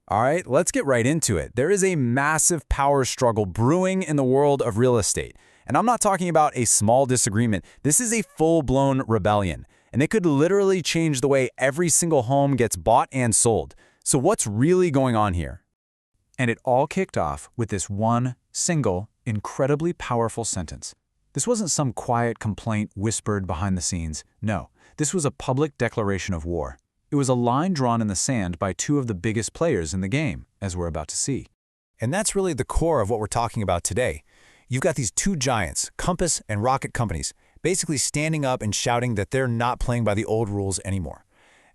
All right, let's get right into it. There is a massive power struggle brewing in the world of real estate. And I'm not talking about a small disagreement. This is a full-blown rebellion. And it could literally change the way every single home gets bought and sold. So what's really going on here? And it all kicked off with this one single, incredibly powerful sentence. This wasn't some quiet complaint whispered behind the scenes. No, this was a public declaration of war. It was a line drawn in the sand by two of the biggest players in the game, as we're about to see. And that's really the core of what we're talking about today. You've got these two giants, Compass and Rocket companies, basically standing up and shouting that they're not playing by the old rules anymore.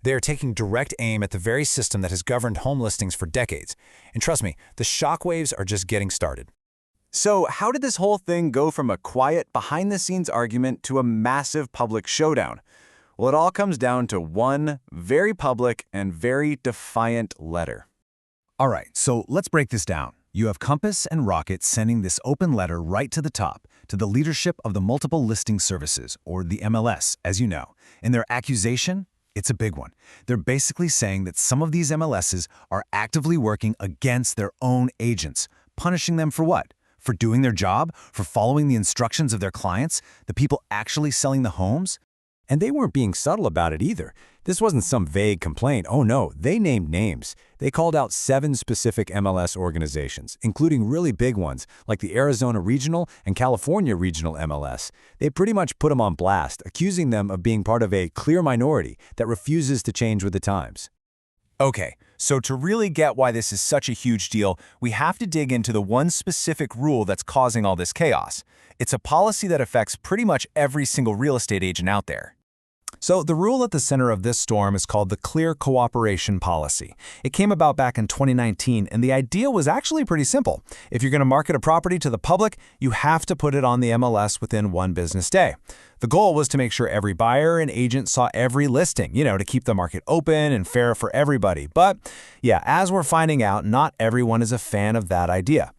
They are taking direct aim at the very system that has governed home listings for decades. And trust me, the shockwaves are just getting started. So how did this whole thing go from a quiet, behind-the-scenes argument to a massive public showdown? Well, it all comes down to one very public and very defiant letter. All right, so let's break this down. You have Compass and Rocket sending this open letter right to the top, to the leadership of the multiple listing services, or the MLS, as you know. And their accusation? It's a big one. They're basically saying that some of these MLSs are actively working against their own agents, punishing them for what? For doing their job? For following the instructions of their clients? The people actually selling the homes? And they weren't being subtle about it either. This wasn't some vague complaint. Oh no, they named names. They called out 7 specific MLS organizations, including really big ones like the Arizona Regional and California Regional MLS. They pretty much put them on blast, accusing them of being part of a clear minority that refuses to change with the times. Okay, so to really get why this is such a huge deal, we have to dig into the one specific rule that's causing all this chaos. It's a policy that affects pretty much every single real estate agent out there. So the rule at the center of this storm is called the Clear Cooperation Policy. It came about back in 2019, and the idea was actually pretty simple. If you're going to market a property to the public, you have to put it on the MLS within 1 business day. The goal was to make sure every buyer and agent saw every listing, to keep the market open and fair for everybody. But yeah, as we're finding out, not everyone is a fan of that idea.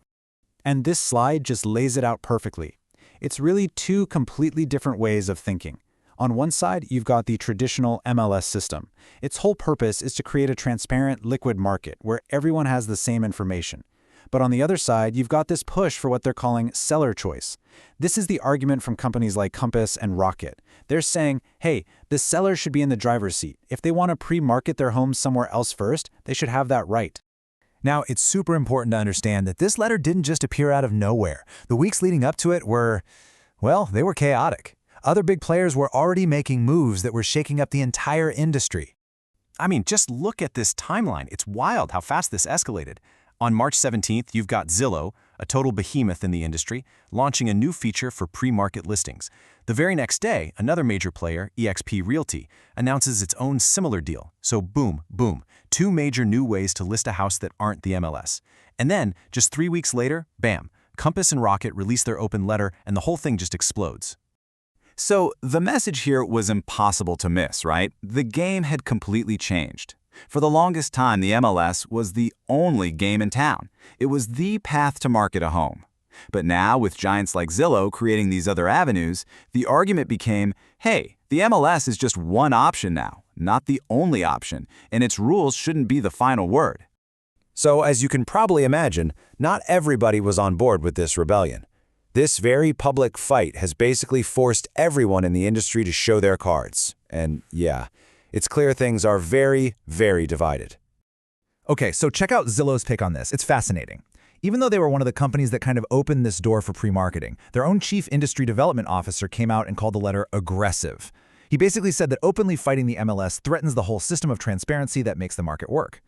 And this slide just lays it out perfectly. It's really 2 completely different ways of thinking. On one side, you've got the traditional MLS system. Its whole purpose is to create a transparent, liquid market where everyone has the same information. But on the other side, you've got this push for what they're calling seller choice. This is the argument from companies like Compass and Rocket. They're saying, hey, the seller should be in the driver's seat. If they want to pre-market their homes somewhere else first, they should have that right. Now, it's super important to understand that this letter didn't just appear out of nowhere. The weeks leading up to it were, well, they were chaotic. Other big players were already making moves that were shaking up the entire industry. I mean, just look at this timeline. It's wild how fast this escalated. On March 17th, you've got Zillow, a total behemoth in the industry, launching a new feature for pre-market listings. The very next day, another major player, eXp Realty, announces its own similar deal. So boom, boom, 2 major new ways to list a house that aren't the MLS. And then, just 3 weeks later, bam, Compass and Rocket release their open letter and the whole thing just explodes. So the message here was impossible to miss, right? The game had completely changed. For the longest time, the MLS was the only game in town. It was the path to market a home. But now, with giants like Zillow creating these other avenues, the argument became, hey, the MLS is just one option now, not the only option, and its rules shouldn't be the final word. So, as you can probably imagine, not everybody was on board with this rebellion. This very public fight has basically forced everyone in the industry to show their cards. And yeah, it's clear things are very, very divided. Okay, so check out Zillow's pick on this. It's fascinating. Even though they were one of the companies that kind of opened this door for pre-marketing, their own chief industry development officer came out and called the letter aggressive. He basically said that openly fighting the MLS threatens the whole system of transparency that makes the market work.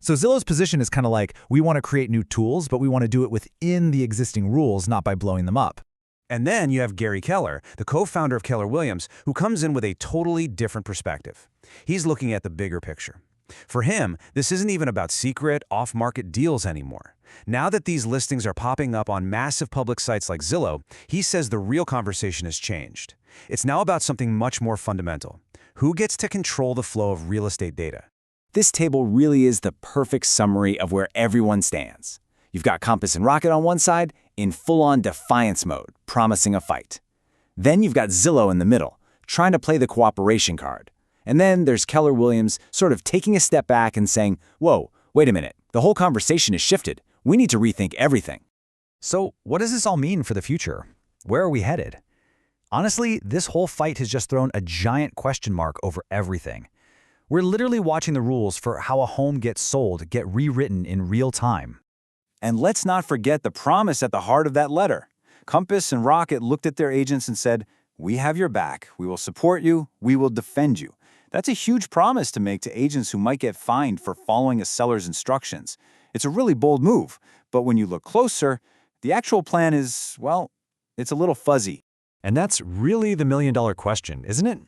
So Zillow's position is kind of like, we want to create new tools, but we want to do it within the existing rules, not by blowing them up. And then you have Gary Keller, the co-founder of Keller Williams, who comes in with a totally different perspective. He's looking at the bigger picture. For him, this isn't even about secret, off-market deals anymore. Now that these listings are popping up on massive public sites like Zillow, he says the real conversation has changed. It's now about something much more fundamental. Who gets to control the flow of real estate data? This table really is the perfect summary of where everyone stands. You've got Compass and Rocket on one side, in full-on defiance mode, promising a fight. Then you've got Zillow in the middle, trying to play the cooperation card. And then there's Keller Williams sort of taking a step back and saying, whoa, wait a minute, The whole conversation has shifted. We need to rethink everything. So, what does this all mean for the future? Where are we headed? Honestly, this whole fight has just thrown a giant question mark over everything. We're literally watching the rules for how a home gets sold get rewritten in real time. And let's not forget the promise at the heart of that letter. Compass and Rocket looked at their agents and said, "We have your back. We will support you. We will defend you." That's a huge promise to make to agents who might get fined for following a seller's instructions. It's a really bold move, but when you look closer, the actual plan is, well, it's a little fuzzy. And that's really the million-dollar question, isn't it?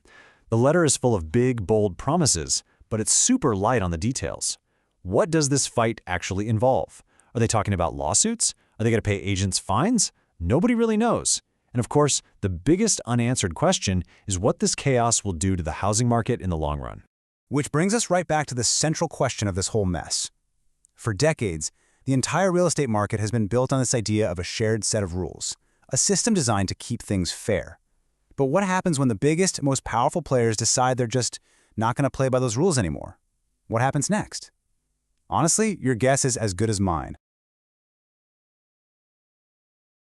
The letter is full of big, bold promises, but it's super light on the details. What does this fight actually involve? Are they talking about lawsuits? Are they going to pay agents fines? Nobody really knows. And of course, the biggest unanswered question is what this chaos will do to the housing market in the long run. Which brings us right back to the central question of this whole mess. For decades, the entire real estate market has been built on this idea of a shared set of rules, a system designed to keep things fair. But what happens when the biggest, most powerful players decide they're just not going to play by those rules anymore? What happens next? Honestly, your guess is as good as mine.